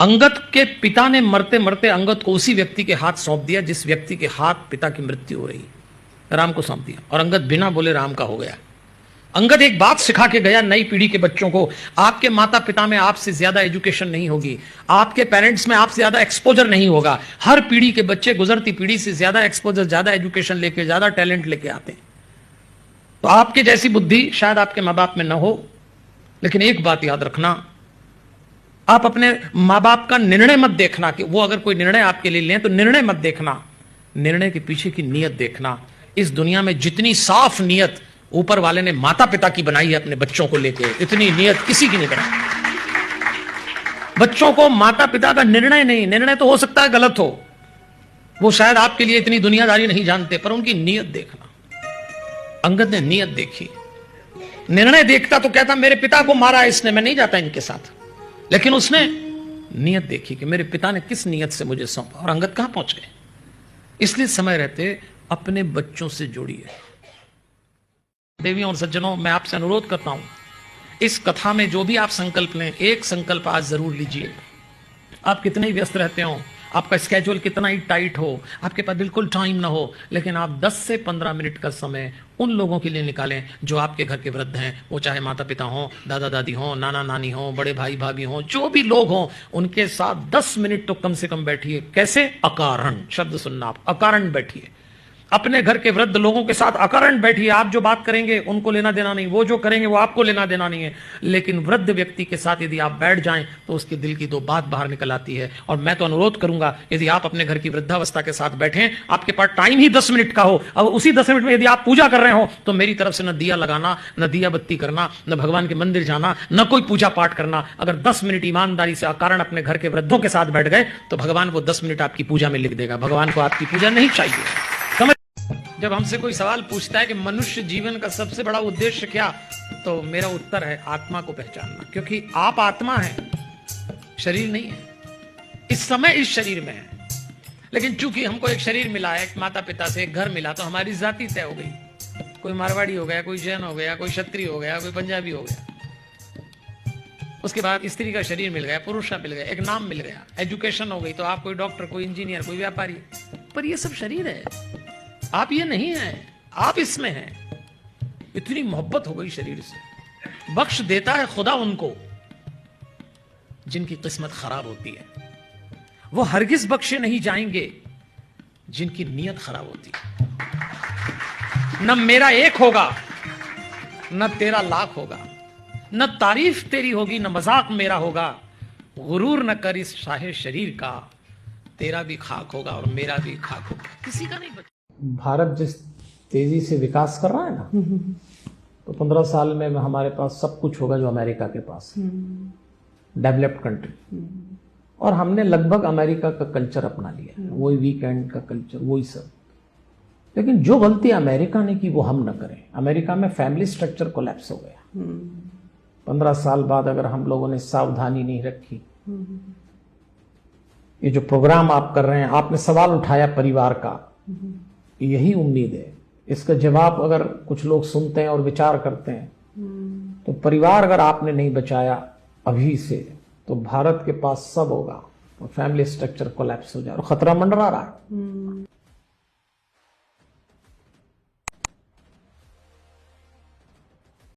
अंगद के पिता ने मरते मरते अंगद को उसी व्यक्ति के हाथ सौंप दिया जिस व्यक्ति के हाथ पिता की मृत्यु हो रही, राम को सौंप दिया और अंगद बिना बोले राम का हो गया। अंगद एक बात सिखा के गया नई पीढ़ी के बच्चों को, आपके माता पिता में आपसे ज्यादा एजुकेशन नहीं होगी, आपके पेरेंट्स में आपसे ज्यादा एक्सपोजर नहीं होगा। हर पीढ़ी के बच्चे गुजरती पीढ़ी से ज्यादा एक्सपोजर, ज्यादा एजुकेशन लेके, ज्यादा टैलेंट लेके आते हैं। तो आपके जैसी बुद्धि शायद आपके माँ बाप में न हो, लेकिन एक बात याद रखना, आप अपने माँ बाप का निर्णय मत देखना कि वो अगर कोई निर्णय आपके लिए लें तो निर्णय मत देखना, निर्णय के पीछे की नीयत देखना। इस दुनिया में जितनी साफ नीयत ऊपर वाले ने माता पिता की बनाई है अपने बच्चों को लेके, इतनी नीयत किसी की नहीं बनाई। बच्चों को माता पिता का निर्णय नहीं, निर्णय तो हो सकता है गलत हो, वो शायद आपके लिए इतनी दुनियादारी नहीं जानते, पर उनकी नीयत देखना। अंगद ने नीयत देखी। निर्णय देखता तो कहता मेरे पिता को मारा इसने, मैं नहीं जाता इनके साथ, लेकिन उसने नीयत देखी कि मेरे पिता ने किस नीयत से मुझे सौंपा और अंगद कहां पहुंच गए। इसलिए समय रहते अपने बच्चों से जोड़िए। देवियों और सज्जनों, मैं आपसे अनुरोध करता हूं, इस कथा में जो भी आप संकल्प लें, एक संकल्प आज जरूर लीजिए। आप कितने ही व्यस्त रहते हो, आपका स्केड्यूल कितना ही टाइट हो, आपके पास बिल्कुल टाइम ना हो, लेकिन आप 10 से 15 मिनट का समय उन लोगों के लिए निकालें जो आपके घर के वृद्ध हैं। वो चाहे माता पिता हों, दादा दादी हों, नाना नानी हों, बड़े भाई भाभी हों, जो भी लोग हों, उनके साथ 10 मिनट तो कम से कम बैठिए। कैसे? अकारण शब्द सुनना, आप अकारण बैठिए। अपने घर के वृद्ध लोगों के साथ अकारण बैठिए। आप जो बात करेंगे उनको लेना देना नहीं, वो जो करेंगे वो आपको लेना देना नहीं है, लेकिन वृद्ध व्यक्ति के साथ यदि आप बैठ जाएं तो उसके दिल की दो बात बाहर निकल आती है। और मैं तो अनुरोध करूंगा, यदि आप अपने घर की वृद्धावस्था के साथ बैठें, आपके पास टाइम ही 10 मिनट का हो, और उसी 10 मिनट में यदि आप पूजा कर रहे हो, तो मेरी तरफ से न दिया लगाना, न दिया बत्ती करना, न भगवान के मंदिर जाना, न कोई पूजा पाठ करना। अगर 10 मिनट ईमानदारी से अकारण अपने घर के वृद्धों के साथ बैठ गए तो भगवान वो 10 मिनट आपकी पूजा में लिख देगा। भगवान को आपकी पूजा नहीं चाहिए। जब हमसे कोई सवाल पूछता है कि मनुष्य जीवन का सबसे बड़ा उद्देश्य क्या, तो मेरा उत्तर है आत्मा को पहचानना, क्योंकि आप आत्मा हैं, शरीर नहीं है। इस समय इस शरीर में है, लेकिन चूंकि हमको एक शरीर मिला है, एक माता पिता से एक घर मिला, तो हमारी जाति तय हो गई। कोई मारवाड़ी हो गया, कोई जैन हो गया, कोई क्षत्रिय हो गया, कोई पंजाबी हो गया। उसके बाद स्त्री का शरीर मिल गया, पुरुष का मिल गया, एक नाम मिल गया, एजुकेशन हो गई, तो आप कोई डॉक्टर, कोई इंजीनियर, कोई व्यापारी। पर ये सब शरीर है, आप ये नहीं है, आप इसमें हैं। इतनी मोहब्बत हो गई शरीर से। बख्श देता है खुदा उनको जिनकी किस्मत खराब होती है, वो हरगिज बख्शे नहीं जाएंगे जिनकी नीयत खराब होती है। न मेरा एक होगा, न तेरा लाख होगा, न तारीफ तेरी होगी, न मजाक मेरा होगा। गुरूर न कर इस शाहे शरीर का, तेरा भी खाक होगा और मेरा भी खाक होगा, किसी का नहीं बचा। भारत जिस तेजी से विकास कर रहा है ना, तो 15 साल में हमारे पास सब कुछ होगा जो अमेरिका के पास है, डेवलप्ड कंट्री। और हमने लगभग अमेरिका का कल्चर अपना लिया, वही वीकेंड का कल्चर, वही सब। लेकिन जो गलती अमेरिका ने की वो हम न करें। अमेरिका में फैमिली स्ट्रक्चर कोलैप्स हो गया। 15 साल बाद अगर हम लोगों ने सावधानी नहीं रखी, ये जो प्रोग्राम आप कर रहे हैं, आपने सवाल उठाया परिवार का, यही उम्मीद है। इसका जवाब अगर कुछ लोग सुनते हैं और विचार करते हैं, तो परिवार अगर आपने नहीं बचाया अभी से, तो भारत के पास सब होगा और फैमिली स्ट्रक्चर कोलैप्स हो जाए और खतरा मंडरा रहा है।